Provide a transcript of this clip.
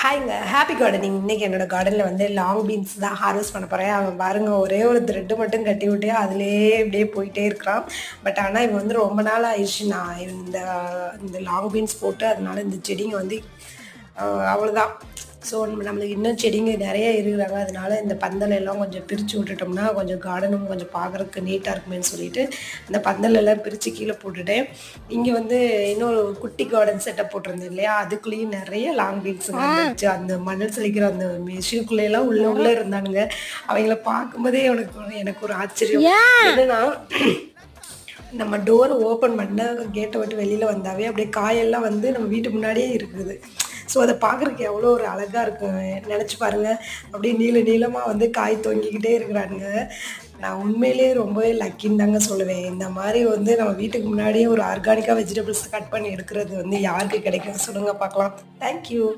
ஹாய்ங்க. Happy gardening. இன்னைக்கு என்னோட கார்டன்ல வந்து லாங் பீன்ஸ் தான் ஹார்வெஸ்ட் பண்ண போறேன். அவன் பாருங்க ஒரே ஒரு த்ரெட் மட்டும் கட்டி விட்டு அதிலேயே இப்படியே போயிட்டே இருக்கிறான். பட் ஆனா இவன் வந்து ரொம்ப நாள் ஆயிடுச்சு நான் இந்த இந்த லாங் பீன்ஸ் போட்டு. அதனால இந்த செடிங்க வந்து அவ்வளோதான். ஸோ நம்மளுக்கு இன்னும் செடிங்க நிறைய இருக்கிறாங்க. அதனால இந்த பந்தல் எல்லாம் கொஞ்சம் பிரித்து விட்டுட்டோம்னா கொஞ்சம் கார்டனும் கொஞ்சம் பார்க்குறதுக்கு நீட்டாக இருக்குமேன்னு சொல்லிட்டு அந்த பந்தல் எல்லாம் பிரித்து கீழே போட்டுட்டேன். இங்கே வந்து இன்னொரு குட்டி கார்டன் செட்டப் போட்டிருந்தேன் இல்லையா, அதுக்குள்ளேயும் நிறைய லாங் பீன்ஸுங்க வந்துச்சு. அந்த மணல் செழிக்கிற அந்த மெஷினுக்குள்ளேயெல்லாம் உள்ளே இருந்தானுங்க. அவங்கள பார்க்கும்போதே எனக்கு ஒரு ஆச்சரியம். என்னன்னா, நம்ம டோரை ஓப்பன் பண்ண கேட்டை விட்டு வெளியில் வந்தாவே அப்படியே காயெல்லாம் வந்து நம்ம வீட்டு முன்னாடியே இருக்குது. ஸோ அதை பார்க்குறக்கு எவ்வளோ ஒரு அழகாக இருக்கும். நினச்சி பாருங்கள், அப்படியே நீளமாக வந்து காய் தொங்கிக்கிட்டே இருக்கிறானுங்க. நான் உண்மையிலேயே ரொம்பவே லக்கின்னு தாங்க சொல்லுவேன். இந்த மாதிரி வந்து நம்ம வீட்டுக்கு முன்னாடியே ஒரு ஆர்கானிக்காக வெஜிடபிள்ஸ் கட் பண்ணி எடுக்கிறது வந்து யாருக்கு கிடைக்கும் சொல்லுங்கள் பார்க்கலாம். தேங்க்யூ.